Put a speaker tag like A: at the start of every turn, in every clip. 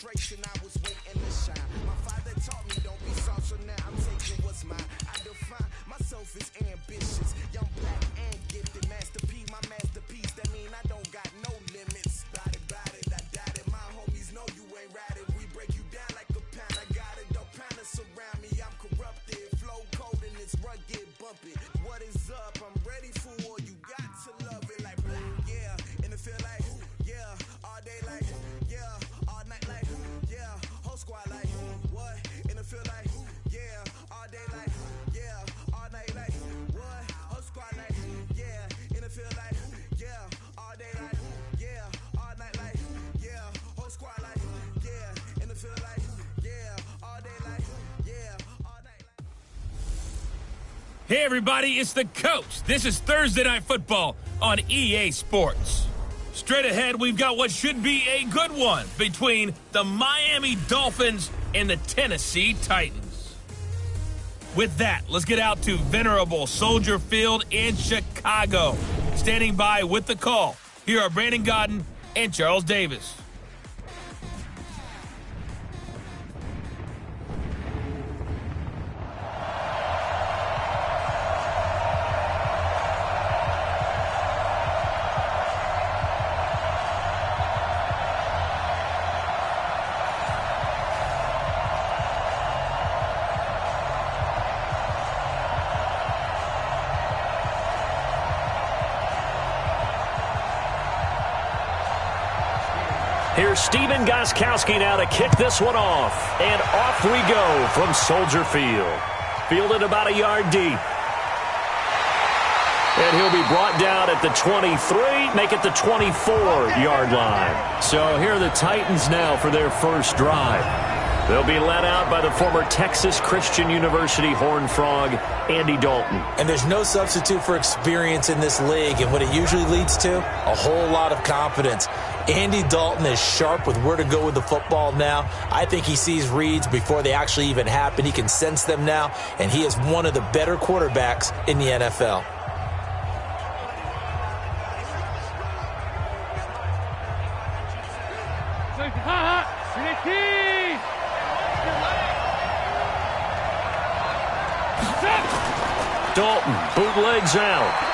A: frustration, I was waiting to shine. My father taught me don't be soft, so now I'm taking what's mine. I define myself as ambitious, young, black, and gifted. Master P, my masterpiece. That mean I don't got no limits. Bout it, I doubt it. My homies know you ain't ratted. We break you down like a pound. I got it, don't pound us around me. I'm corrupted, flow cold and it's rugged, bumpy. What is up? I'm ready for war. You got to love it like black, yeah. And it feel like, yeah. All day like, yeah. All night like, yeah. Whole squad like, what? And it feel like, yeah. All day like, yeah. All night like, what? Whole squad like, yeah. And it feel like, yeah. All day like, yeah. All night like, yeah. Whole squad like, yeah. And it feel like, yeah. All day like, yeah. All night like.
B: Hey everybody, it's the coach. This is Thursday Night Football on EA Sports. Straight ahead, we've got what should be a good one between the Miami Dolphins and the Tennessee Titans. With that, let's get out to venerable Soldier Field in Chicago. Standing by with the call, here are Brandon Godden and Charles Davis.
C: Here's Steven Gostkowski now to kick this one off. And off we go from Soldier Field. Fielded about a yard deep. And he'll be brought down at the 23, make it the 24-yard line. So here are the Titans now for their first drive. They'll be led out by the former Texas Christian University Horned Frog, Andy Dalton.
D: And there's no substitute for experience in this league. And what it usually leads to, a whole lot of confidence. Andy Dalton is sharp with where to go with the football now. I think he sees reads before they actually even happen. He can sense them now, and he is one of the better quarterbacks in the NFL.
C: Dalton bootlegs out.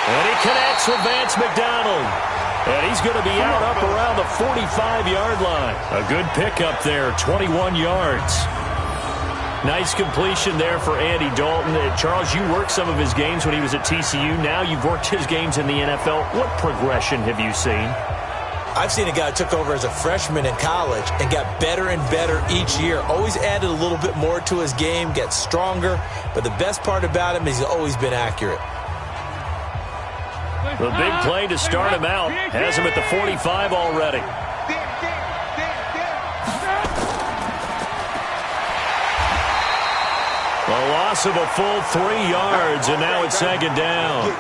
C: And he connects with Vance McDonald. And he's going to be out up around the 45-yard line. A good pickup there, 21 yards. Nice completion there for Andy Dalton. Charles, you worked some of his games when he was at TCU. Now you've worked his games in the NFL. What progression have you seen?
D: I've seen a guy who took over as a freshman in college and got better and better each year. Always added a little bit more to his game, gets stronger. But the best part about him is he's always been accurate.
C: The big play to start him out. Has him at the 45 already. A loss of a full 3 yards, and now it's second down.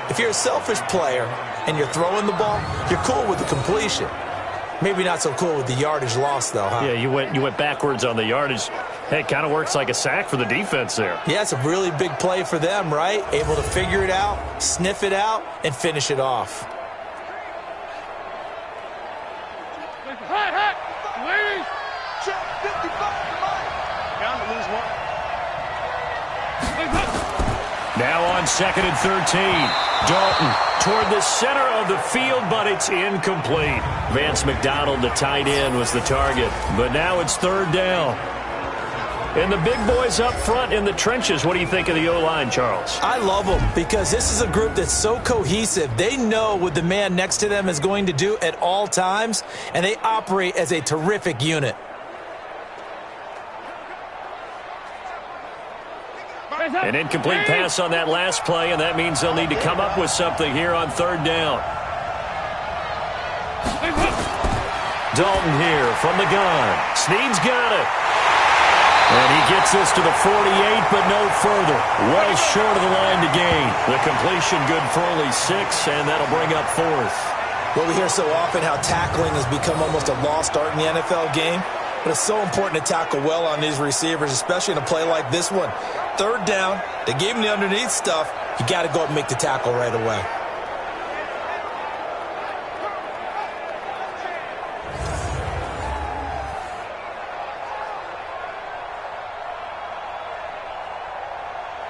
D: If you're a selfish player and you're throwing the ball, you're cool with the completion. Maybe not so cool with the yardage loss, though, huh?
C: Yeah, you went backwards on the yardage. Hey, it kind of works like a sack for the defense there.
D: Yeah, it's a really big play for them, right? Able to figure it out, sniff it out, and finish it off.
C: Now on 2nd and 13. Dalton toward the center of the field, but it's incomplete. Vance McDonald, the tight end, was the target. But now it's 3rd down. And the big boys up front in the trenches. What do you think of the O-line, Charles?
D: I love them because this is a group that's so cohesive. They know what the man next to them is going to do at all times, and they operate as a terrific unit.
C: An incomplete pass on that last play, and that means they'll need to come up with something here on 3rd down. Dalton here from the gun. Snead's got it. And he gets this to the 48, but no further. Well short of the line to gain. The completion good for only 6, and that'll bring up 4th.
D: Well, we hear so often how tackling has become almost a lost art in the NFL game. But it's so important to tackle well on these receivers, especially in a play like this one. 3rd down, they gave him the underneath stuff. You got to go up and make the tackle right away.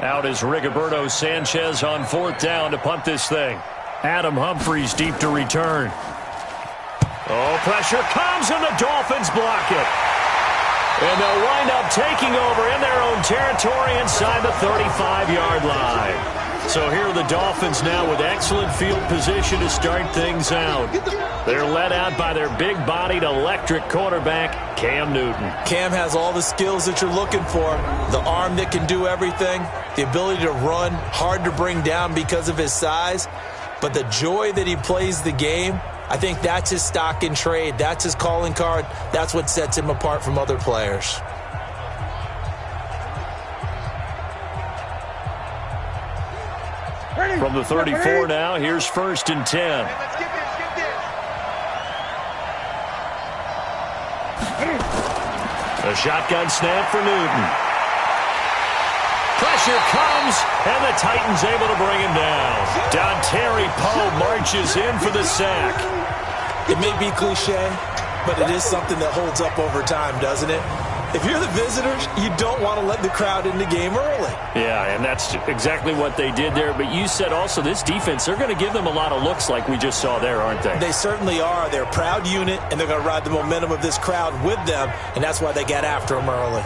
C: Out is Rigoberto Sanchez on 4th down to punt this thing. Adam Humphries deep to return. Oh, pressure comes, and the Dolphins block it. And they'll wind up taking over in their own territory inside the 35-yard line. So here are the Dolphins now with excellent field position to start things out. They're led out by their big-bodied electric quarterback, Cam Newton.
D: Cam has all the skills that you're looking for. The arm that can do everything, the ability to run, hard to bring down because of his size. But the joy that he plays the game, I think that's his stock in trade. That's his calling card. That's what sets him apart from other players.
C: From the 34 now, here's 1st and 10. A shotgun snap for Newton. Pressure comes, and the Titans able to bring him down. Dontari Poe marches in for the sack.
D: It may be cliche, but it is something that holds up over time, doesn't it? If you're the visitors, you don't want to let the crowd in the game early.
C: Yeah, and that's exactly what they did there. But you said also this defense, they're going to give them a lot of looks like we just saw there, aren't they?
D: They certainly are. They're a proud unit, and they're going to ride the momentum of this crowd with them, and that's why they got after them early.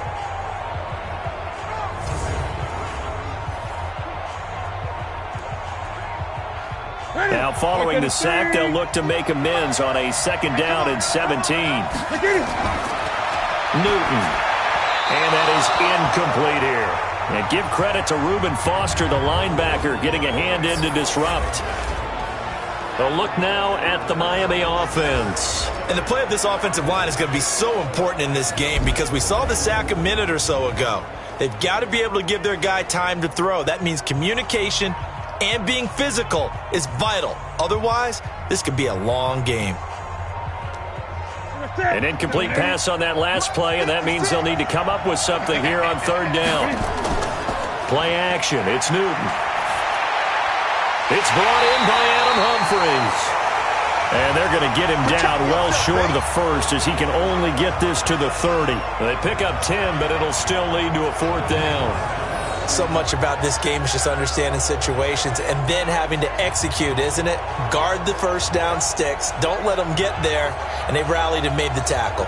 C: Now following the sack, they'll look to make amends on a 2nd down and 17. Newton. And that is incomplete here. And give credit to Reuben Foster, the linebacker, getting a hand in to disrupt. They'll look now at the Miami offense.
D: And the play of this offensive line is going to be so important in this game because we saw the sack a minute or so ago. They've got to be able to give their guy time to throw. That means communication and being physical is vital. Otherwise, this could be a long game.
C: An incomplete pass on that last play, and that means they'll need to come up with something here on 3rd down. Play action. It's Newton. It's brought in by Adam Humphries. And they're going to get him down well short of the 1st as he can only get this to the 30. They pick up 10, but it'll still lead to a 4th down.
D: So much about this game is just understanding situations and then having to execute, isn't it? Guard the 1st down sticks. Don't let them get there. And they rallied and made the tackle.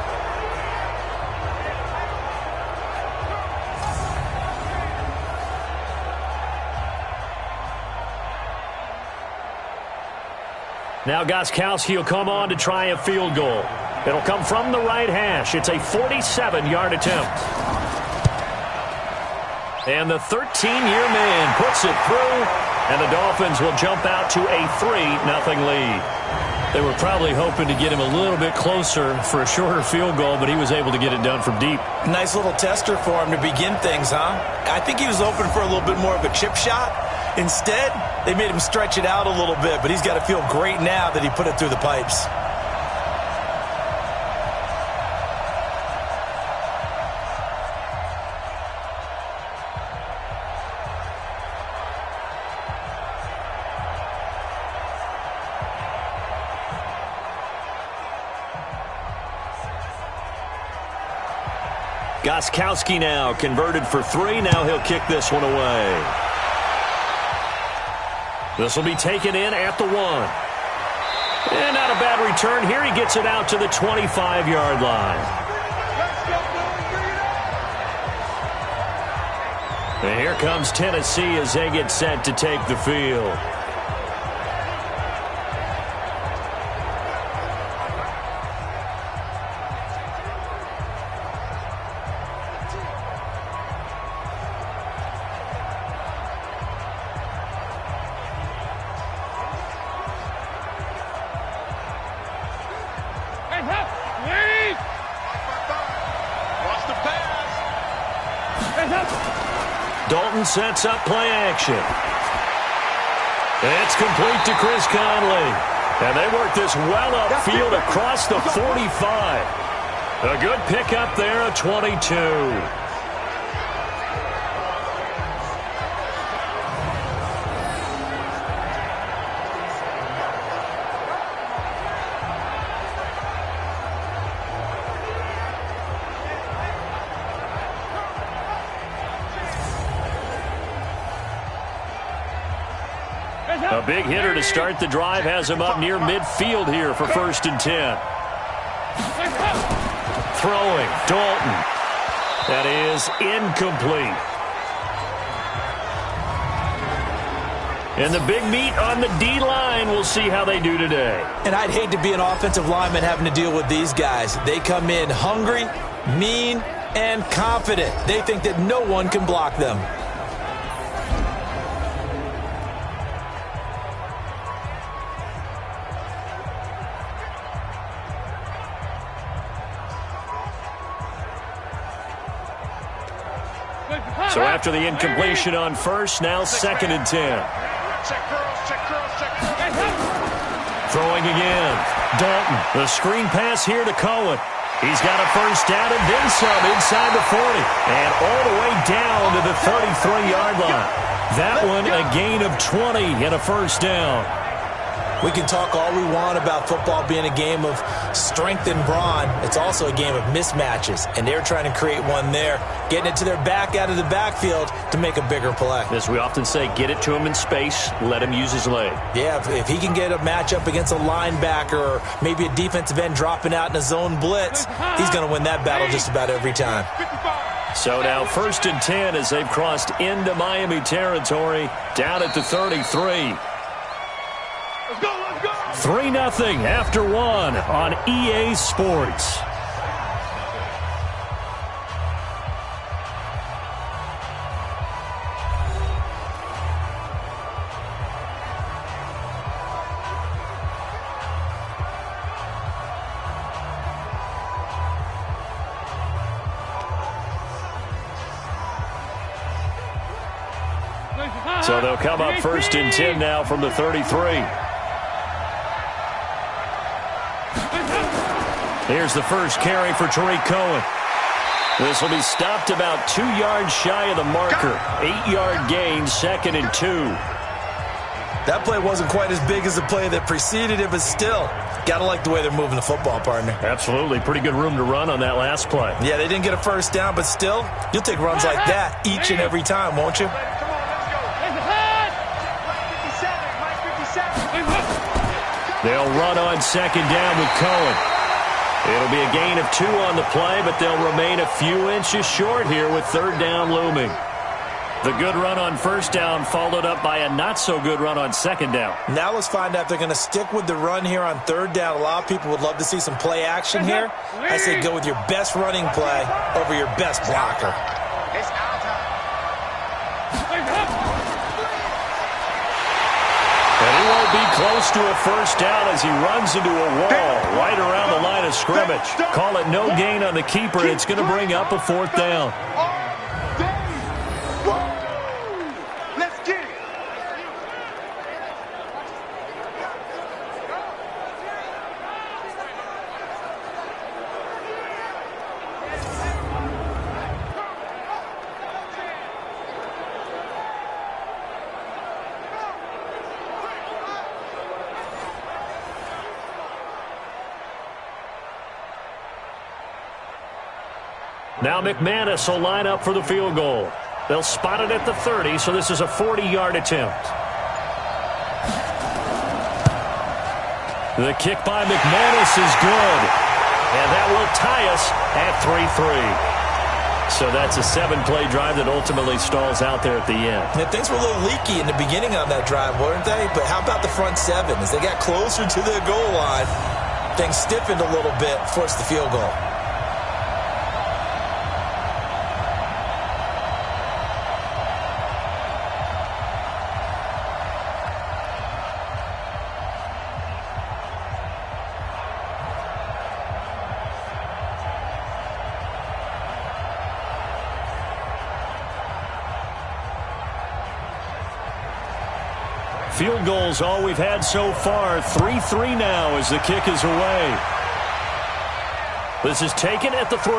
C: Now Gostkowski will come on to try a field goal. It'll come from the right hash. It's a 47-yard attempt. And the 13-year man puts it through, and the Dolphins will jump out to a 3-0 lead. They were probably hoping to get him a little bit closer for a shorter field goal, but he was able to get it done from deep.
D: Nice little tester for him to begin things, huh? I think he was open for a little bit more of a chip shot. Instead, they made him stretch it out a little bit, but he's got to feel great now that he put it through the pipes.
C: Gostkowski now converted for 3. Now he'll kick this one away. This will be taken in at the 1. And not a bad return here. He gets it out to the 25-yard line. And here comes Tennessee as they get set to take the field. Dalton sets up play action. It's complete to Chris Conley. And they work this well upfield across the 45. A good pickup there, a 22. A big hitter to start the drive has him up near midfield here for 1st and 10. Throwing, Dalton. That is incomplete. And the big meat on the D-line, we'll see how they do today.
D: And I'd hate to be an offensive lineman having to deal with these guys. They come in hungry, mean, and confident. They think that no one can block them.
C: So after the incompletion on 1st, now 2nd and 10. Throwing again. Dalton. The screen pass here to Cohen. He's got a 1st down and then some inside the 40. And all the way down to the 33-yard line. That one a gain of 20 and a 1st down.
D: We can talk all we want about football being a game of strength and brawn. It's also a game of mismatches, and they're trying to create one there, getting it to their back out of the backfield to make a bigger play.
C: As we often say, get it to him in space, let him use his leg.
D: Yeah, if he can get a matchup against a linebacker or maybe a defensive end dropping out in a zone blitz, he's going to win that battle just about every time.
C: So now 1st and 10 as they've crossed into Miami territory, down at the 33. 3-0 after 1 on EA Sports. So they'll come up 1st and 10 now from the 33. Here's the 1st carry for Tariq Cohen. This will be stopped about 2 yards shy of the marker. 8-yard gain, 2nd and 2.
D: That play wasn't quite as big as the play that preceded it, but still, got to like the way they're moving the football, partner.
C: Absolutely. Pretty good room to run on that last play.
D: Yeah, they didn't get a 1st down, but still, you'll take runs like that each and every time, won't you?
C: They'll run on 2nd down with Cohen. It'll be a gain of 2 on the play, but they'll remain a few inches short here with 3rd down looming. The good run on 1st down followed up by a not-so-good run on 2nd down.
D: Now let's find out if they're going to stick with the run here on 3rd down. A lot of people would love to see some play action here. I say go with your best running play over your best blocker.
C: And he won't be close to a 1st down as he runs into a wall right around the line of scrimmage. Call it no gain on the keeper, and it's going to bring up a 4th down.
A: Let's get it.
C: Now McManus will line up for the field goal. They'll spot it at the 30, so this is a 40-yard attempt. The kick by McManus is good. And that will tie us at 3-3. So that's a 7-play drive that ultimately stalls out there at the end.
D: Yeah, things were a little leaky in the beginning on that drive, weren't they? But how about the front 7? As they got closer to the goal line, things stiffened a little bit, forced the field goal.
C: Field goals all we've had so far. 3-3 now as the kick is away. This is taken at the 3.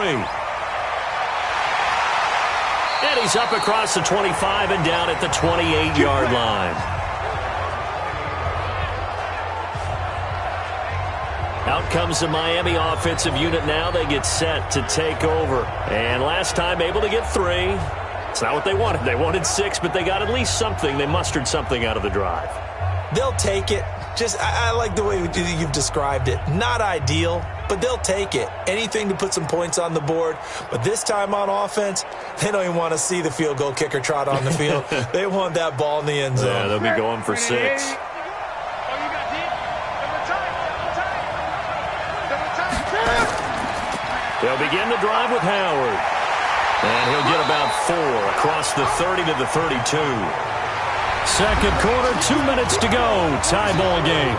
C: And he's up across the 25 and down at the 28-yard line. Out comes the Miami offensive unit now. They get set to take over. And last time able to get 3. It's not what they wanted. They wanted 6, but they got at least something. They mustered something out of the drive.
D: They'll take it. I like the way you've described it. Not ideal, but they'll take it. Anything to put some points on the board. But this time on offense, they don't even want to see the field goal kicker trot on the field. They want that ball in the end zone.
C: Yeah, they'll be going for 6. They'll begin the drive with Howard. And he'll get about 4 across the 30 to the 32. Second quarter, 2 minutes to go. Tie ball game.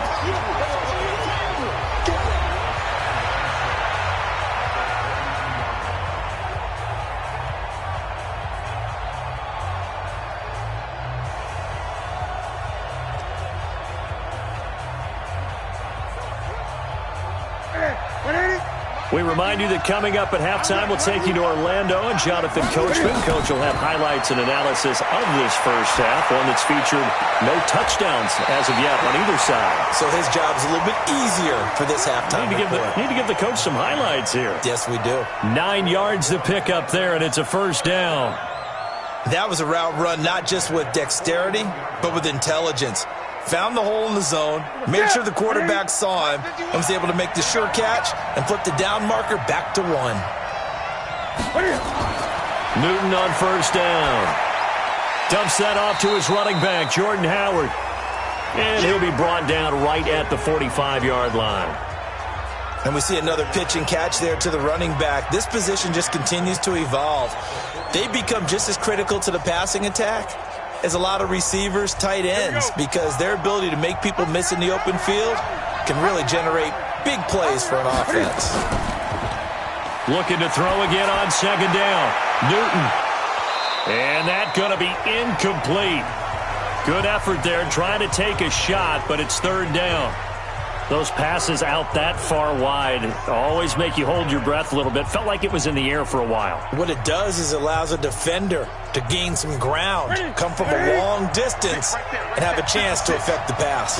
C: We remind you that coming up at halftime, we'll take you to Orlando and Jonathan Coachman. Coach will have highlights and analysis of this first half, one that's featured no touchdowns as of yet on either side.
D: So his job's a little bit easier for this halftime.
C: Need to give the coach some highlights here.
D: Yes, we do.
C: 9 yards to pick up there, and it's a first down.
D: That was a route run not just with dexterity, but with intelligence. Found the hole in the zone, made sure the quarterback saw him, and was able to make the sure catch and flip the down marker back to 1.
C: Newton on first down. Dumps that off to his running back, Jordan Howard. And he'll be brought down right at the 45-yard line.
D: And we see another pitch and catch there to the running back. This position just continues to evolve. They become just as critical to the passing attack as a lot of receivers, tight ends, because their ability to make people miss in the open field can really generate big plays for an offense.
C: Looking to throw again on second down. Newton. And that's going to be incomplete. Good effort there trying to take a shot, but it's third down. Those passes out that far wide always make you hold your breath a little bit. Felt like it was in the air for a while.
D: What it does is it allows a defender to gain some ground, come from a long distance, and have a chance to affect the pass.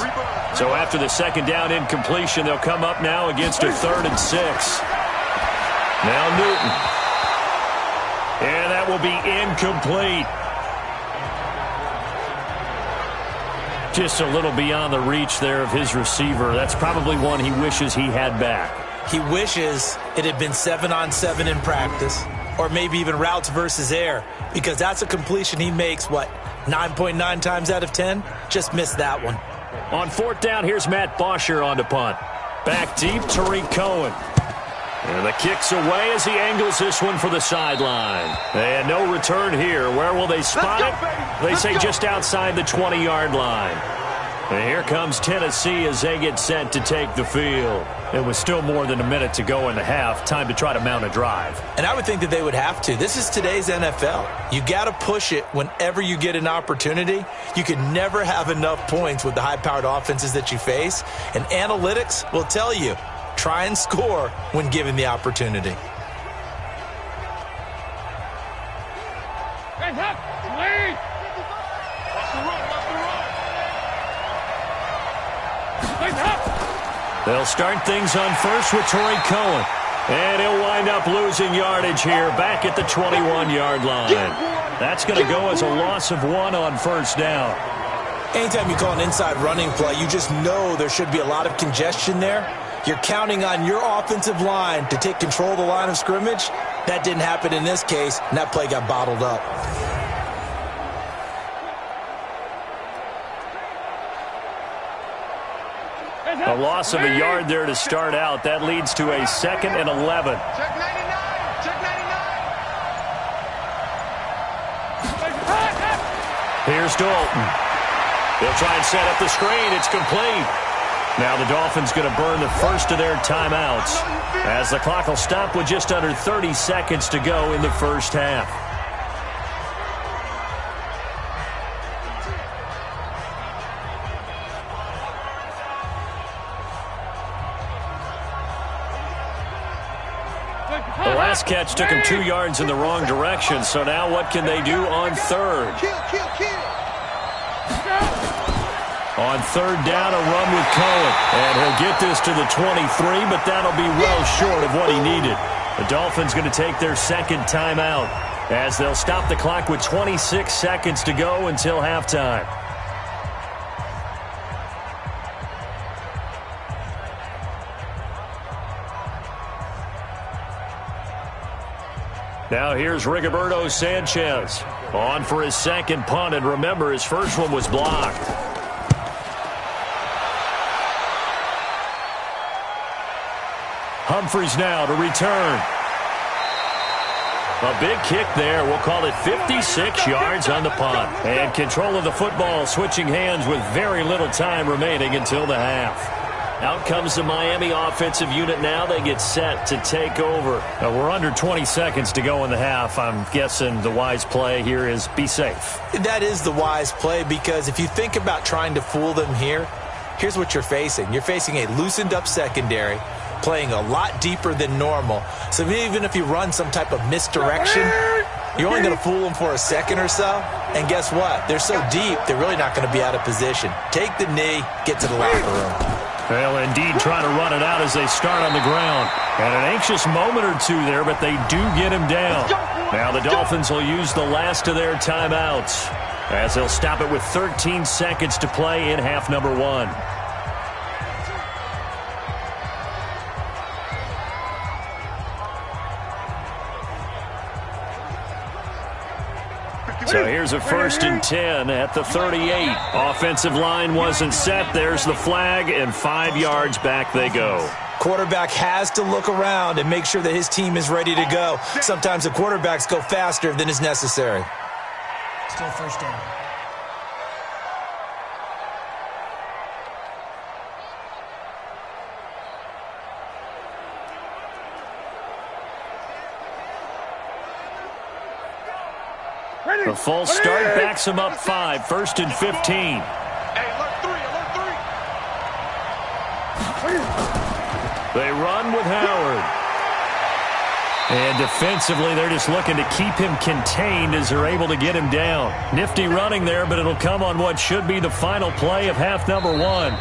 C: So after the second down incompletion, they'll come up now against a 3rd and 6. Now Newton. And that will be incomplete. Just a little beyond the reach there of his receiver. That's probably one he wishes he had back.
D: He wishes it had been 7-on-7 in practice, or maybe even routes versus air, because that's a completion he makes, 9.9 times out of 10? Just missed that one.
C: On fourth down, here's Matt Bosher on to punt. Back deep, Tariq Cohen. And the kick's away as he angles this one for the sideline. And no return here. Where will they spot it? They say just outside the 20-yard line. And here comes Tennessee as they get set to take the field. It was still more than a minute to go in the half. Time to try to mount a drive.
D: And I would think that they would have to. This is today's NFL. You got to push it whenever you get an opportunity. You can never have enough points with the high-powered offenses that you face. And analytics will tell you, try and score when given the opportunity.
C: They'll start things on first with Tariq Cohen. And he'll wind up losing yardage here back at the 21-yard line. That's going to go as a loss of 1 on first down.
D: Anytime you call an inside running play, you just know there should be a lot of congestion there. You're counting on your offensive line to take control of the line of scrimmage. That didn't happen in this case, and that play got bottled up.
C: A loss of a yard there to start out. That leads to a 2nd and 11.
A: Check 99. Check 99.
C: Here's Dalton. They'll try and set up the screen. It's complete. Now the Dolphins going to burn the first of their timeouts as the clock will stop with just under 30 seconds to go in the first half. The last catch took him 2 yards in the wrong direction, so now what can they do on third? On third down, a run with Cohen. And he'll get this to the 23, but that'll be well short of what he needed. The Dolphins going to take their second timeout. as they'll stop the clock with 26 seconds to go until halftime. Now here's Rigoberto Sanchez on for his second punt, and remember, his first one was blocked. Humphries now to return. A big kick there. We'll call it 56 yards on the punt. And control of the football switching hands with very little time remaining until the half. Out comes the Miami offensive unit now. They get set to take over. We're under 20 seconds to go in the half. I'm guessing the wise play here is be safe.
D: That is the wise play, because if you think about trying to fool them here, here's what you're facing. You're facing a loosened up secondary, playing a lot deeper than normal. So even if you run some type of misdirection, you're only going to fool them for a second or so. And guess what? They're so deep, they're really not going to be out of position. Take the knee, get to the locker room.
C: Well, indeed, trying to run it out as they start on the ground. And an anxious moment or two there, but they do get him down. Now the Dolphins will use the last of their timeouts as they'll stop it with 13 seconds to play in half number 1. So here's a 1st and 10 at the 38. Offensive line wasn't set. There's the flag, and 5 yards back they go.
D: Quarterback has to look around and make sure that his team is ready to go. Sometimes the quarterbacks go faster than is necessary.
E: Still 1st down.
C: The false start backs him up 5, 1st and 15. They run with Howard. And defensively, they're just looking to keep him contained as they're able to get him down. Nifty running there, but it'll come on what should be the final play of half number 1.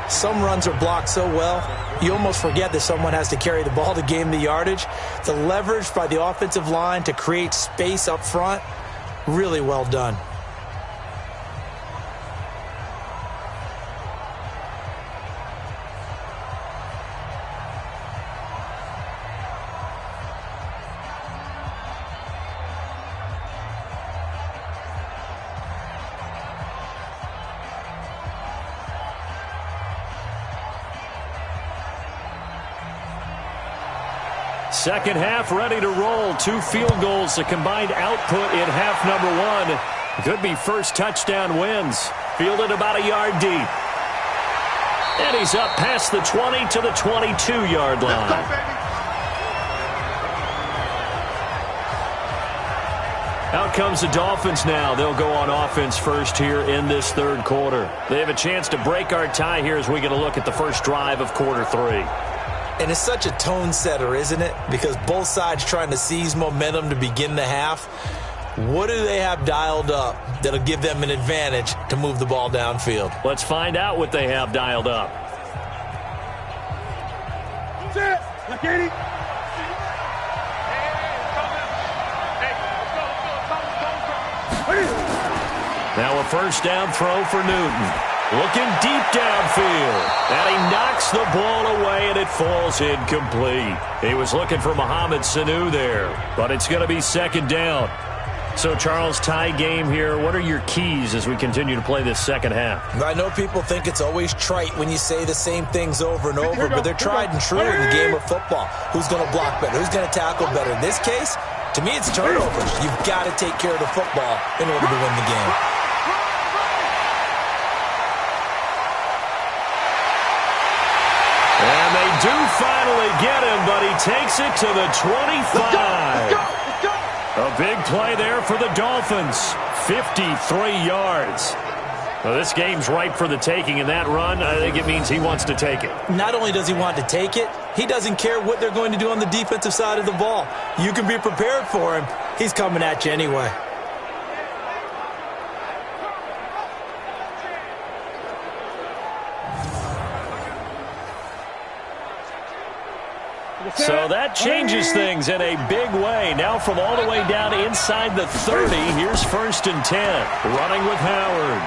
D: Some runs are blocked so well, you almost forget that someone has to carry the ball to gain the yardage. The leverage by the offensive line to create space up front, really well done.
C: Second half ready to roll. 2 field goals, the combined output in half number 1. Could be first touchdown wins. Fielded about a yard deep. And he's up past the 20 to the 22-yard line. Out comes the Dolphins now. They'll go on offense first here in this 3rd quarter. They have a chance to break our tie here as we get a look at the first drive of quarter 3.
D: And it's such a tone setter, isn't it? Because both sides trying to seize momentum to begin the half. What do they have dialed up that'll give them an advantage to move the ball downfield?
C: Let's find out what they have dialed up. Now a first down throw for Newton. Looking deep downfield. And he knocks the ball away, and it falls incomplete. He was looking for Mohamed Sanu there, but it's going to be 2nd down. So, Charles, tie game here. What are your keys as we continue to play this second half?
D: I know people think it's always trite when you say the same things over and over, but they're tried and true in the game of football. Who's going to block better? Who's going to tackle better? In this case, to me, it's turnovers. You've got to take care of the football in order to win the game.
C: And they do finally get him, but he takes it to the 25. A big play there for the Dolphins. 53 yards. Well, this game's ripe for the taking, and that run, I think it means he wants to take it.
D: Not only does he want to take it, he doesn't care what they're going to do on the defensive side of the ball. You can be prepared for him. He's coming at you anyway.
C: So that changes things in a big way. Now from all the way down inside the 30, here's 1st and 10. Running with Howard.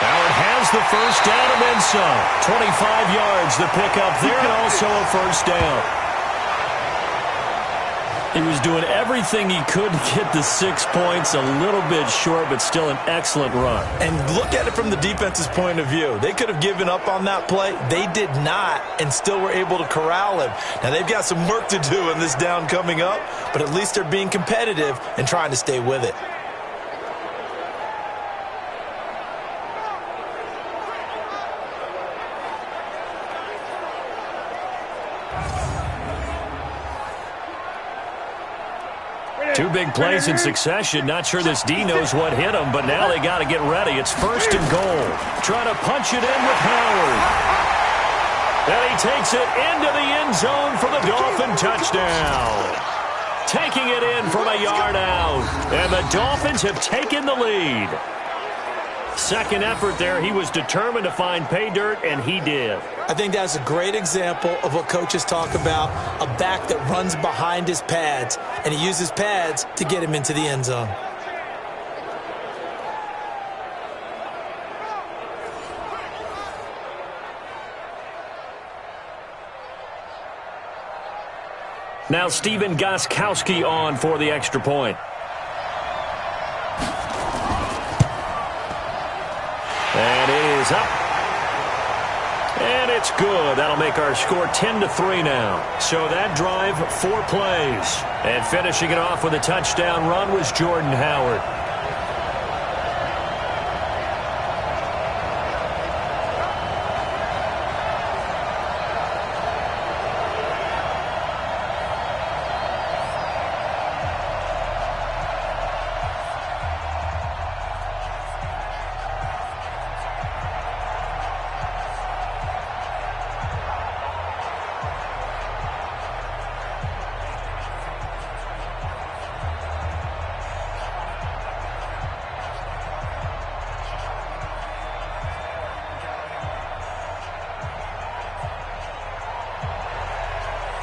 C: Howard has the first down and then some. 25 yards the pickup there, and also a first down. He was doing everything he could to get the 6 points, a little bit short, but still an excellent run.
D: And look at it from the defense's point of view. They could have given up on that play. They did not, and still were able to corral him. Now, they've got some work to do in this down coming up, but at least they're being competitive and trying to stay with it.
C: Two big plays in succession. Not sure this D knows what hit him, but now they got to get ready. It's 1st and goal. Trying to punch it in with Howard. And he takes it into the end zone for the Dolphin touchdown. Taking it in from a yard out. And the Dolphins have taken the lead. Second effort there. He was determined to find pay dirt, and he did.
D: I think that's a great example of what coaches talk about, a back that runs behind his pads, and he uses pads to get him into the end zone.
C: Now Stephen Gostkowski on for the extra point. And it is up. And it's good. That'll make our score 10-3 now. So that drive, 4 plays. And finishing it off with a touchdown run was Jordan Howard.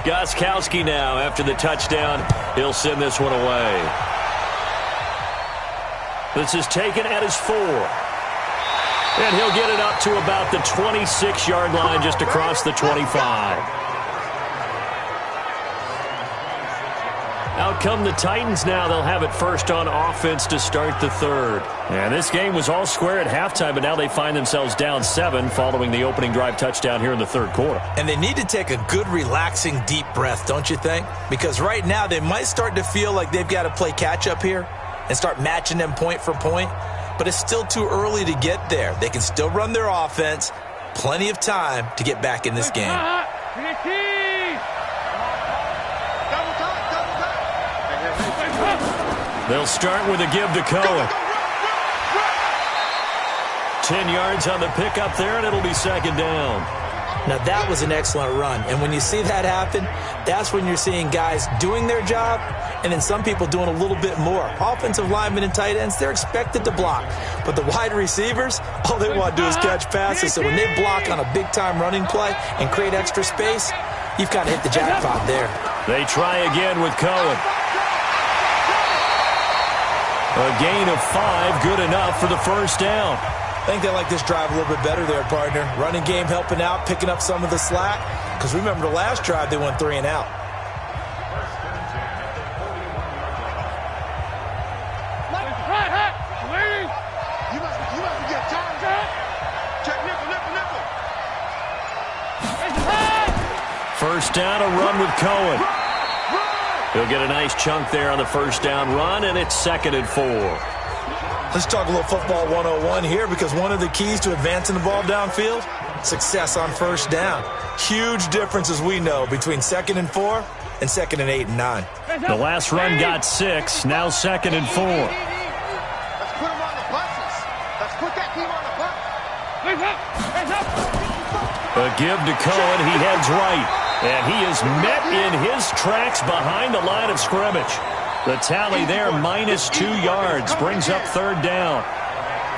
C: Gostkowski now after the touchdown. He'll send this one away. This is taken at his 4. And he'll get it up to about the 26-yard line just across the 25. Out come the Titans now. They'll have it first on offense to start the third. And this game was all square at halftime, but now they find themselves down 7 following the opening drive touchdown here in the third quarter.
D: And they need to take a good, relaxing, deep breath, don't you think? Because right now they might start to feel like they've got to play catch-up here and start matching them point for point. But it's still too early to get there. They can still run their offense. Plenty of time to get back in this game.
C: They'll start with a give to Cohen. 10 yards on the pickup there, and it'll be second down.
D: Now, that was an excellent run. And when you see that happen, that's when you're seeing guys doing their job and then some people doing a little bit more. Offensive linemen and tight ends, they're expected to block. But the wide receivers, all they want to do is catch passes. So when they block on a big-time running play and create extra space, you've got to hit the jackpot there.
C: They try again with Cohen. A gain of 5, good enough for the first down.
D: I think they like this drive a little bit better there, partner. Running game helping out, picking up some of the slack. Because remember the last drive, they went 3 and out.
C: First down, a run with Cohen. He'll get a nice chunk there on the first down run, and it's 2nd and 4.
D: Let's talk a little football 101 here, because one of the keys to advancing the ball downfield, success on first down. Huge difference, as we know, between 2nd and 4 and 2nd and 8 and 9.
C: The last run got 6, now 2nd and 4.
F: Let's put them on the buses. Let's put that team on the bus.
C: A give to Cohen. He heads right. And he is met in his tracks behind the line of scrimmage. The tally there, -2 yards, brings up 3rd down.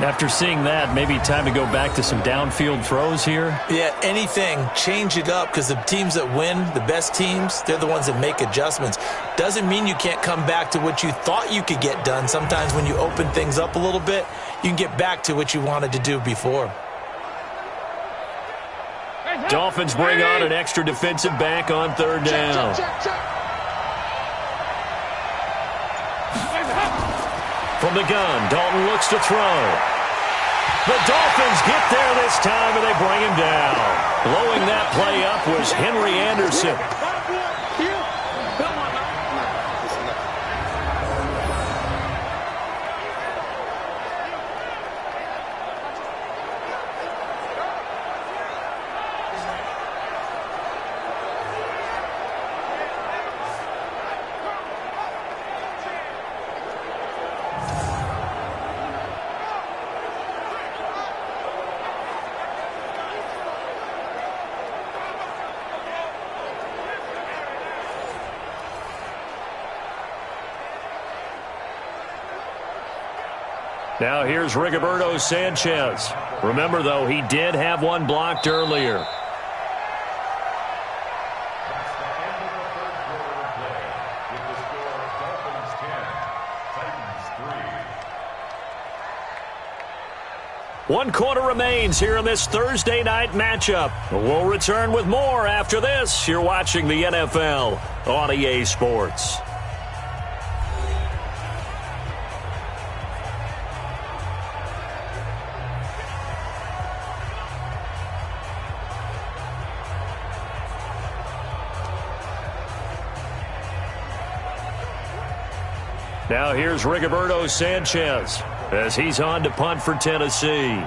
C: After seeing that, maybe time to go back to some downfield throws here.
D: Yeah, anything. Change it up, because the teams that win, the best teams, they're the ones that make adjustments. Doesn't mean you can't come back to what you thought you could get done. Sometimes when you open things up a little bit, you can get back to what you wanted to do before.
C: Dolphins bring on an extra defensive back on third down. From the gun, Dalton looks to throw. The Dolphins get there this time, and they bring him down. Blowing that play up was Henry Anderson. Now here's Rigoberto Sanchez. Remember, though, he did have one blocked earlier. One quarter remains here in this Thursday night matchup. We'll return with more after this. You're watching the NFL on EA Sports. Now here's Rigoberto Sanchez as he's on to punt for Tennessee.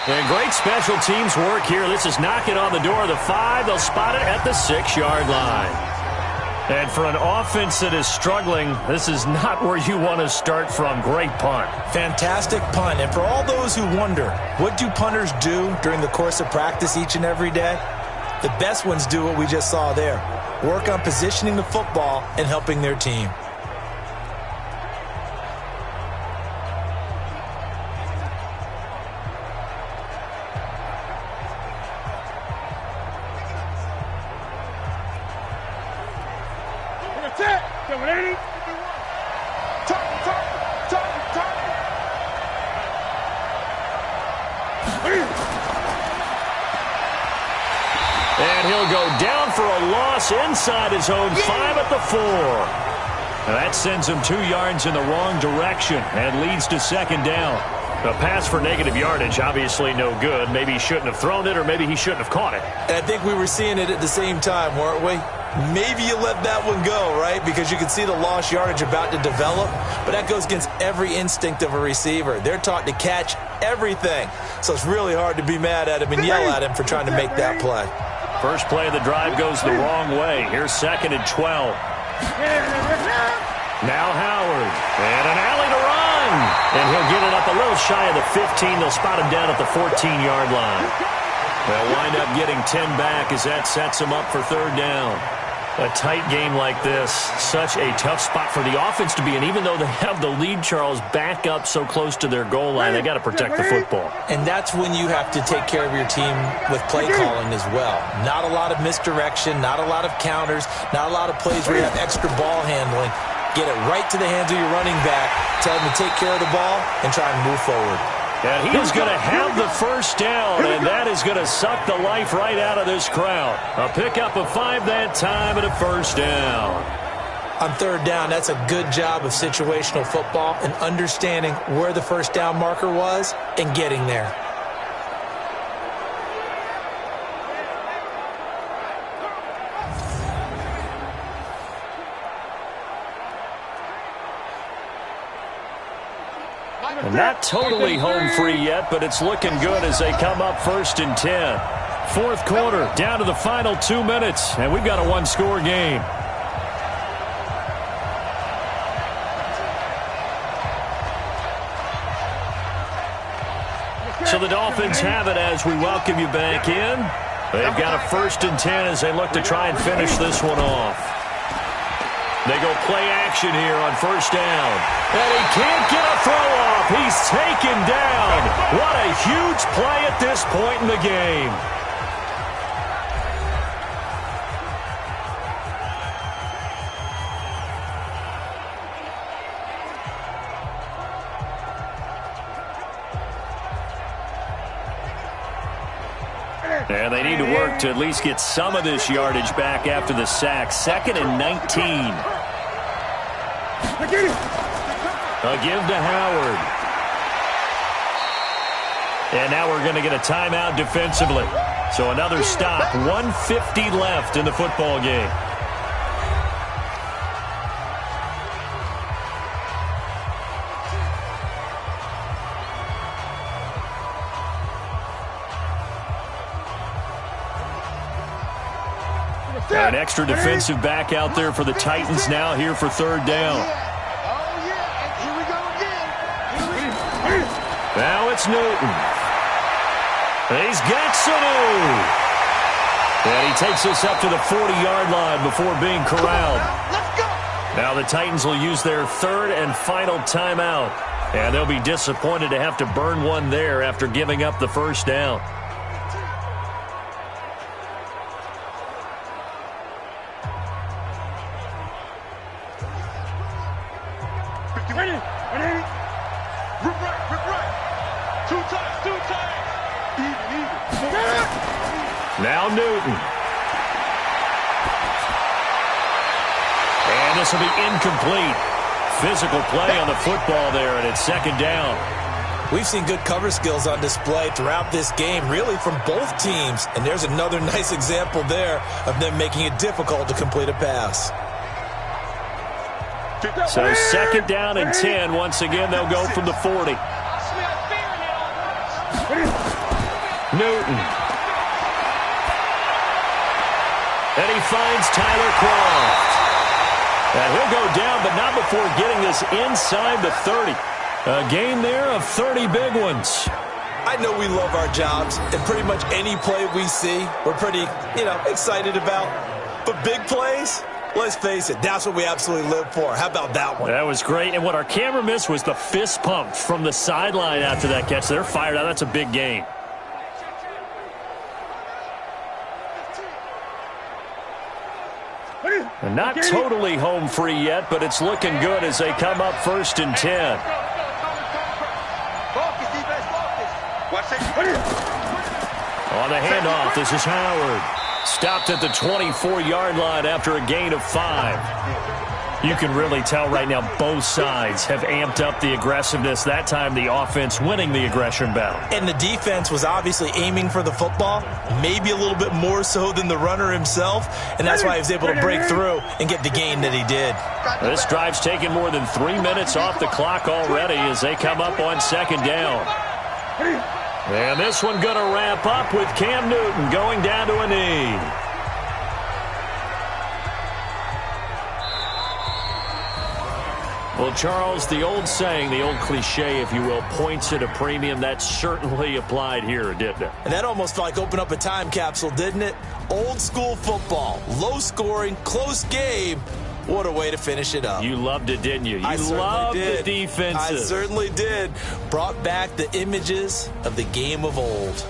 C: And great special teams work here. This is knocking on the door of the 5. They'll spot it at the 6-yard line. And for an offense that is struggling, this is not where you want to start from. Great punt.
D: Fantastic punt. And for all those who wonder, what do punters do during the course of practice each and every day? The best ones do what we just saw there. Work on positioning the football and helping their team.
C: And he'll go down for a loss inside his own 5 at the 4. And that sends him 2 yards in the wrong direction and leads to second down. A pass for negative yardage, obviously no good. Maybe he shouldn't have thrown it, or maybe he shouldn't have caught it.
D: And I think we were seeing it at the same time, weren't we? Maybe you let that one go, right? Because you can see the lost yardage about to develop. But that goes against every instinct of a receiver. They're taught to catch everything. So it's really hard to be mad at him and yell at him for trying to make that play.
C: First play of the drive goes the wrong way. Here's 2nd and 12. Now Howard. And an alley to run. And he'll get it up a little shy of the 15. They'll spot him down at the 14-yard line. They'll wind up getting 10 back as that sets him up for third down. A tight game like this, such a tough spot for the offense to be in. Even though they have the lead, Charles, back up so close to their goal line, they got to protect the football.
D: And that's when you have to take care of your team with play calling as well. Not a lot of misdirection, not a lot of counters, not a lot of plays where you have extra ball handling. Get it right to the hands of your running back, tell him to take care of the ball, and try and move forward.
C: And he is going to have the first down, and that is going to suck the life right out of this crowd. A pickup of 5 that time and a first down.
D: On third down, that's a good job of situational football and understanding where the first down marker was and getting there.
C: Not totally home free yet, but it's looking good as they come up 1st and 10. Fourth quarter, down to the final 2 minutes, and we've got a one-score game. So the Dolphins have it as we welcome you back in. They've got a 1st and 10 as they look to try and finish this one off. They go play action here on 1st down. And he can't get a throw off. He's taken down. What a huge play at this point in the game. And they need to work to at least get some of this yardage back after the sack. 2nd and 19. A give to Howard. And now we're going to get a timeout defensively. So another stop. 1:50 left in the football game. An extra defensive back out there for the Titans now here for 3rd down.
F: Here we go again.
C: Now it's Newton. He's got Sanu. And he takes us up to the 40-yard line before being corralled.
F: Let's go.
C: Now the Titans will use their 3rd and final timeout. And they'll be disappointed to have to burn one there after giving up the 1st down. Now Newton. And this will be incomplete. Physical play on the football there, and it's 2nd down.
D: We've seen good cover skills on display throughout this game, really from both teams. And there's another nice example there of them making it difficult to complete a pass.
C: So 2nd down and 10. Once again, they'll go from the 40. Newton. And he finds Tyler Croft. And he'll go down, but not before getting this inside the 30. A gain there of 30 big ones.
D: I know we love our jobs, and pretty much any play we see, we're pretty, excited about. But big plays, let's face it, that's what we absolutely live for. How about that one?
C: That was great. And what our camera missed was the fist pump from the sideline after that catch. They're fired out. That's a big gain. And not totally home free yet, but it's looking good as they come up 1st and 10. On the handoff, this is Howard. Stopped at the 24-yard line after a gain of 5. You can really tell right now both sides have amped up the aggressiveness. That time the offense winning the aggression battle.
D: And the defense was obviously aiming for the football, maybe a little bit more so than the runner himself, and that's why he was able to break through and get the gain that he did.
C: This drive's taken more than 3 minutes off the clock already as they come up on 2nd down. And this one going to wrap up with Cam Newton going down to a knee. Well, Charles, the old saying, the old cliche, if you will, points at a premium, that certainly applied here, didn't it?
D: And that almost like opened up a time capsule, didn't it? Old school football, low scoring, close game. What a way to finish it up.
C: You loved it, didn't you? You
D: loved
C: the defenses.
D: I certainly did. Brought back the images of the game of old.